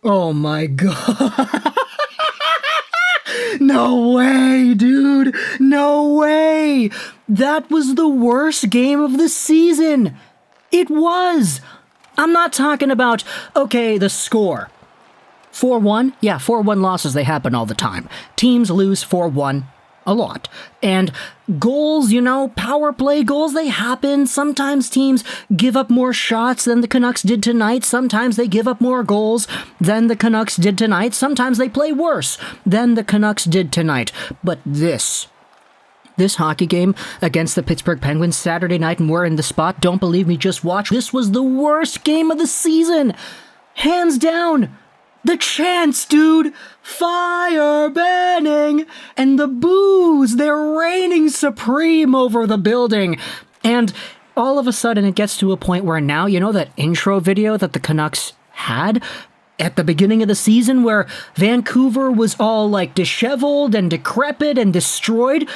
Oh my god. No way, dude. No way. That was the worst game of the season. It was. I'm not talking about, okay, the score. 4-1? Yeah, 4-1 losses, they happen all the time. Teams lose 4-1 a lot. And goals, power play goals, they happen. Sometimes teams give up more shots than the Canucks did tonight. Sometimes they give up more goals than the Canucks did tonight. Sometimes they play worse than the Canucks did tonight. But this hockey game against the Pittsburgh Penguins Saturday night, and we're in the spot. Don't believe me, just watch. This was the worst game of the season. Hands down. The chants, dude! Fire Benning! And the boos, they're reigning supreme over the building. And all of a sudden it gets to a point where now, that intro video that the Canucks had at the beginning of the season where Vancouver was all like disheveled and decrepit and destroyed?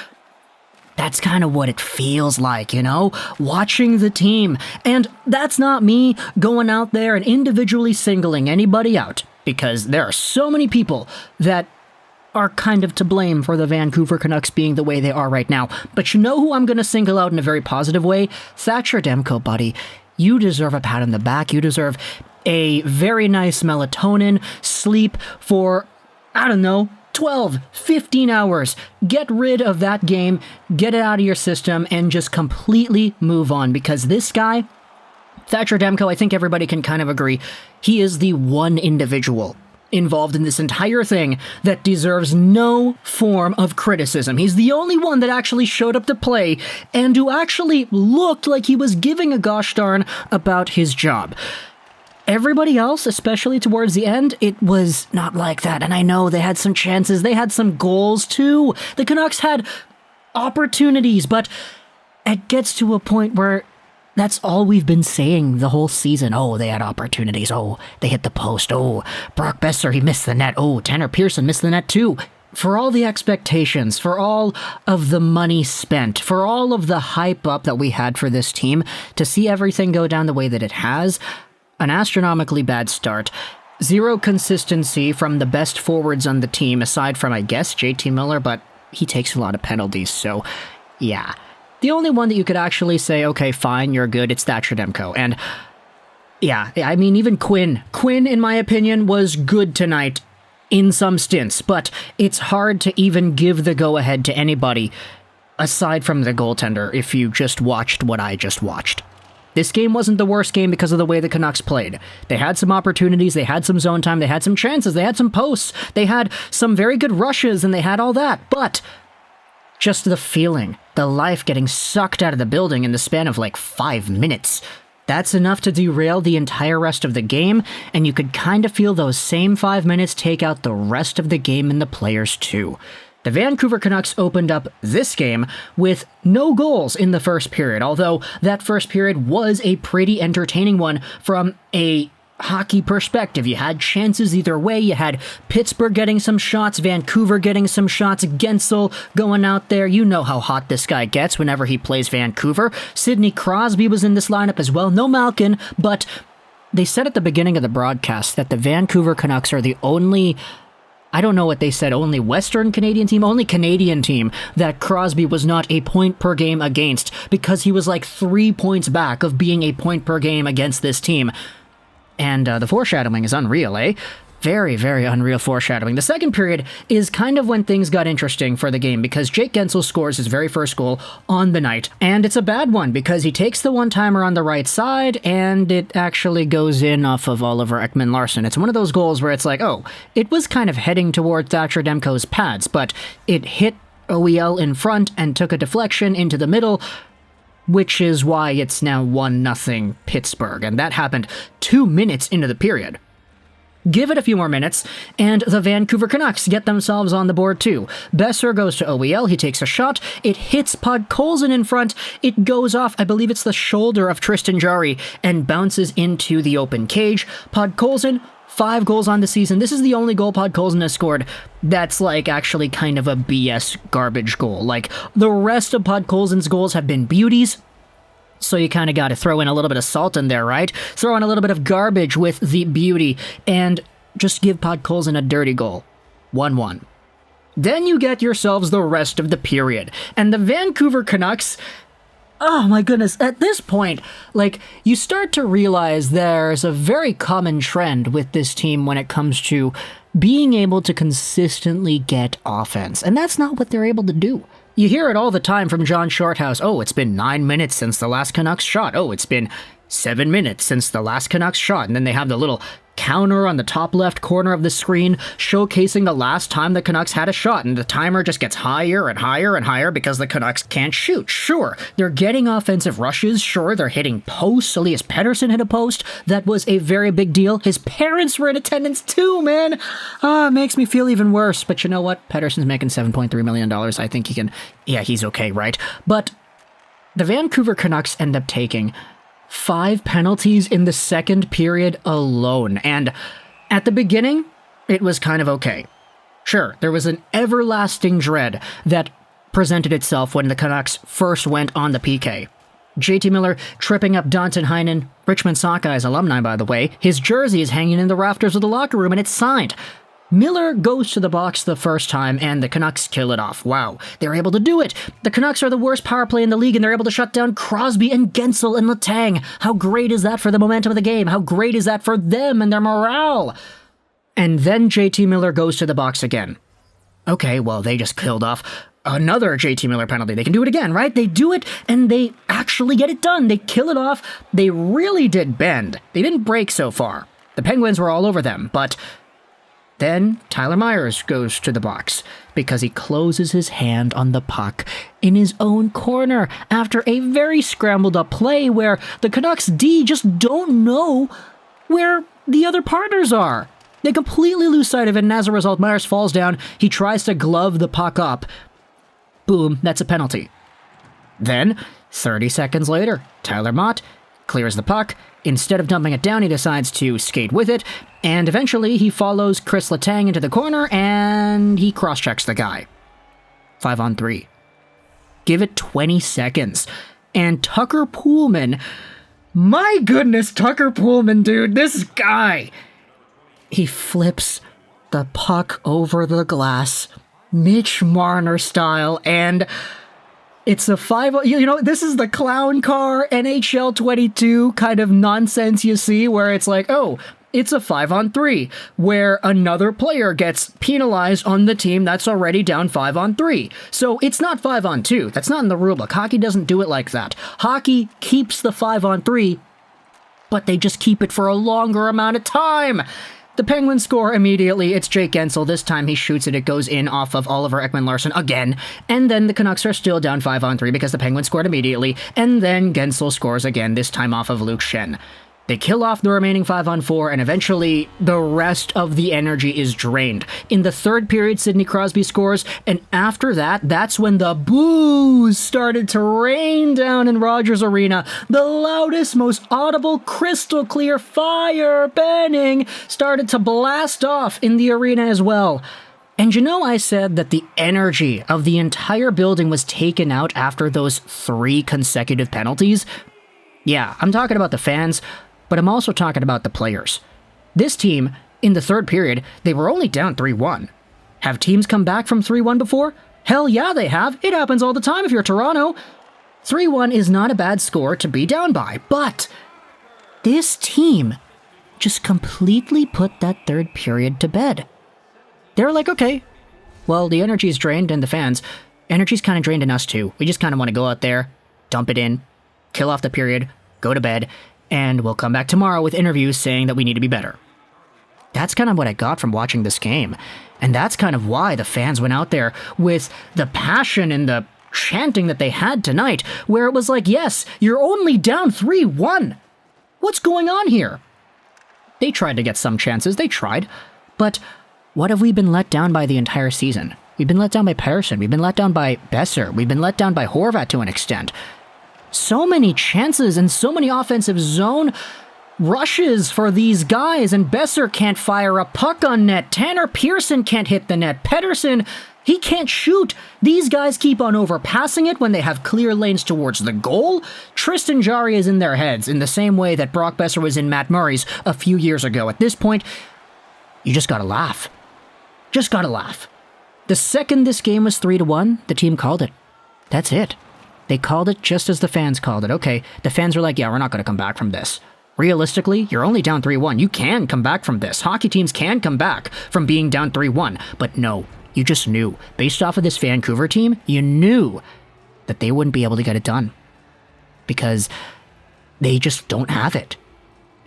That's kind of what it feels like, watching the team. And that's not me going out there and individually singling anybody out, because there are so many people that are kind of to blame for the Vancouver Canucks being the way they are right now. But you know who I'm going to single out in a very positive way? Thatcher Demko, buddy. You deserve a pat on the back. You deserve a very nice melatonin sleep for, 12, 15 hours. Get rid of that game, get it out of your system, and just completely move on. Because this guy, Thatcher Demko, I think everybody can kind of agree, he is the one individual involved in this entire thing that deserves no form of criticism. He's the only one that actually showed up to play and who actually looked like he was giving a gosh darn about his job. Everybody else, especially towards the end, it was not like that. And I know they had some chances, they had some goals too. The Canucks had opportunities, but it gets to a point where that's all we've been saying the whole season. Oh, they had opportunities. Oh, they hit the post. Oh, Brock Besser, he missed the net. Oh, Tanner Pearson missed the net too. For all the expectations, for all of the money spent, for all of the hype up that we had for this team, to see everything go down the way that it has, an astronomically bad start, zero consistency from the best forwards on the team, aside from, I guess, JT Miller, but he takes a lot of penalties, so yeah. The only one that you could actually say, okay, fine, you're good, it's Thatcher Demko. And yeah, I mean, even Quinn. Quinn, in my opinion, was good tonight in some stints, but it's hard to even give the go-ahead to anybody aside from the goaltender if you just watched what I just watched. This game wasn't the worst game because of the way the Canucks played. They had some opportunities, they had some zone time, they had some chances, they had some posts, they had some very good rushes, and they had all that, but just the feeling, the life getting sucked out of the building in the span of like 5 minutes, that's enough to derail the entire rest of the game, and you could kind of feel those same 5 minutes take out the rest of the game and the players too. The Vancouver Canucks opened up this game with no goals in the first period, although that first period was a pretty entertaining one from a hockey perspective. You had chances either way. You had Pittsburgh getting some shots, Vancouver getting some shots, Guenther going out there. You know how hot this guy gets whenever he plays Vancouver. Sidney Crosby was in this lineup as well. No Malkin, but they said at the beginning of the broadcast that the Vancouver Canucks are the only, I don't know what they said, only Western Canadian team, only Canadian team that Crosby was not a point per game against, because he was like 3 points back of being a point per game against this team. And the foreshadowing is unreal, eh? Very, very unreal foreshadowing. The second period is kind of when things got interesting for the game, because Jake Guenther scores his very first goal on the night, and it's a bad one because he takes the one-timer on the right side, and it actually goes in off of Oliver Ekman-Larsson. It's one of those goals where it's like, oh, it was kind of heading towards Thatcher Demko's pads, but it hit OEL in front and took a deflection into the middle, which is why it's now 1-0 Pittsburgh, and that happened 2 minutes into the period. Give it a few more minutes, and the Vancouver Canucks get themselves on the board too. Besser goes to OEL, he takes a shot, it hits Podkolzin in front, it goes off, I believe it's the shoulder of Tristan Jarry, and bounces into the open cage. Podkolzin, 5 goals on the season. This is the only goal Podkolzin has scored that's like actually kind of a BS garbage goal. Like, the rest of Podkolzin's goals have been beauties, so you kind of got to throw in a little bit of salt in there, right? Throw in a little bit of garbage with the beauty, and just give Podkolzin a dirty goal. 1-1. Then you get yourselves the rest of the period. And the Vancouver Canucks, oh my goodness, at this point, like, you start to realize there's a very common trend with this team when it comes to being able to consistently get offense. And that's not what they're able to do. You hear it all the time from John Shorthouse. Oh, it's been 9 minutes since the last Canucks shot. Oh, it's been 7 minutes since the last Canucks shot. And then they have the little counter on the top left corner of the screen showcasing the last time the Canucks had a shot, and the timer just gets higher and higher and higher because the Canucks can't shoot. Sure, they're getting offensive rushes. Sure, they're hitting posts. Elias Pettersson hit a post. That was a very big deal. His parents were in attendance too, man. It makes me feel even worse. But you know what? Pettersson's making $7.3 million. I think he can... Yeah, he's okay, right? But the Vancouver Canucks end up taking 5 penalties in the second period alone, and at the beginning, it was kind of okay. Sure, there was an everlasting dread that presented itself when the Canucks first went on the PK. JT Miller tripping up Danton Heinen, Richmond Sockeyes alumni by the way, his jersey is hanging in the rafters of the locker room and it's signed. Miller goes to the box the first time, and the Canucks kill it off. Wow, they're able to do it. The Canucks are the worst power play in the league, and they're able to shut down Crosby and Guentzel and Letang. How great is that for the momentum of the game? How great is that for them and their morale? And then JT Miller goes to the box again. Okay, well, they just killed off another JT Miller penalty. They can do it again, right? They do it, and they actually get it done. They kill it off. They really did bend. They didn't break so far. The Penguins were all over them, but... Then Tyler Myers goes to the box because he closes his hand on the puck in his own corner after a very scrambled up play where the Canucks D just don't know where the other partners are. They completely lose sight of it, and as a result, Myers falls down. He tries to glove the puck up. Boom, that's a penalty. Then, 30 seconds later, Tyler Mott clears the puck. Instead of dumping it down, he decides to skate with it, and eventually he follows Chris Letang into the corner, and he cross-checks the guy. 5-on-3. Give it 20 seconds. And Tucker Poolman, my goodness, Tucker Poolman, dude, this guy, he flips the puck over the glass, Mitch Marner style, and... It's a 5, you know, this is the clown car NHL 22 kind of nonsense you see where it's like, oh, it's a 5-on-3 where another player gets penalized on the team that's already down 5-on-3. So it's not 5-on-2. That's not in the rulebook. Hockey doesn't do it like that. Hockey keeps the 5-on-3, but they just keep it for a longer amount of time. The Penguins score immediately. It's Jake Guentzel. This time he shoots it. It goes in off of Oliver Ekman-Larsson again. And then the Canucks are still down 5-on-3 because the Penguins scored immediately. And then Guentzel scores again, this time off of Luke Schenn. They kill off the remaining 5-on-4, and eventually the rest of the energy is drained. In the third period, Sidney Crosby scores, and after that, that's when the boos started to rain down in Rogers Arena. The loudest, most audible, crystal clear fire banning started to blast off in the arena as well. And you know I said that the energy of the entire building was taken out after those 3 consecutive penalties? Yeah, I'm talking about the fans, but I'm also talking about the players. This team, in the third period, they were only down 3-1. Have teams come back from 3-1 before? Hell yeah, they have. It happens all the time if you're Toronto. 3-1 is not a bad score to be down by, but this team just completely put that third period to bed. They're like, okay, well, the energy's drained and the fans, energy's kind of drained in us too. We just kind of want to go out there, dump it in, kill off the period, go to bed, and we'll come back tomorrow with interviews saying that we need to be better. That's kind of what I got from watching this game. And that's kind of why the fans went out there with the passion and the chanting that they had tonight, where it was like, yes, you're only down 3-1. What's going on here? They tried to get some chances, they tried. But what have we been let down by the entire season? We've been let down by Pettersson, we've been let down by Boeser, we've been let down by Horvat to an extent. So many chances and so many offensive zone rushes for these guys, and Boeser can't fire a puck on net. Tanner Pearson can't hit the net. Pettersson, he can't shoot. These guys keep on overpassing it when they have clear lanes towards the goal. Tristan Jarry is in their heads in the same way that Brock Boeser was in Matt Murray's a few years ago. At this point, you just gotta laugh. Just gotta laugh. The second this game was 3-1, the team called it. That's it. They called it just as the fans called it. Okay, the fans were like, yeah, we're not gonna come back from this. Realistically, you're only down 3-1. You can come back from this. Hockey teams can come back from being down 3-1. But no, you just knew. Based off of this Vancouver team, you knew that they wouldn't be able to get it done. Because they just don't have it.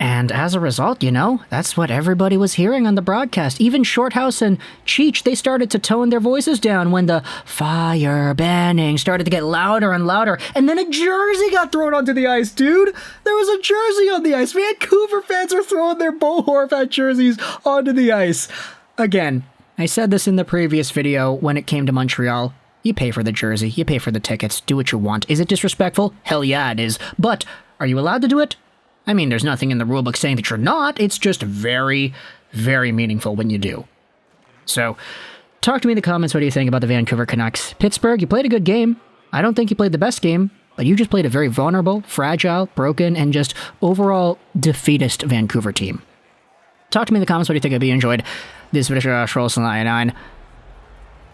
And as a result, you know, that's what everybody was hearing on the broadcast. Even Shorthouse and Cheech, they started to tone their voices down when the fire banning started to get louder and louder. And then a jersey got thrown onto the ice, dude. There was a jersey on the ice. Vancouver fans are throwing their Bo Horvat jerseys onto the ice. Again, I said this in the previous video when it came to Montreal. You pay for the jersey. You pay for the tickets. Do what you want. Is it disrespectful? Hell yeah, it is. But are you allowed to do it? I mean, there's nothing in the rulebook saying that you're not. It's just very, very meaningful when you do. So, talk to me in the comments. What do you think about the Vancouver Canucks? Pittsburgh, you played a good game. I don't think you played the best game, but you just played a very vulnerable, fragile, broken, and just overall defeatist Vancouver team. Talk to me in the comments. What do you think? I hope you enjoyed this video.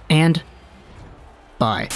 And bye.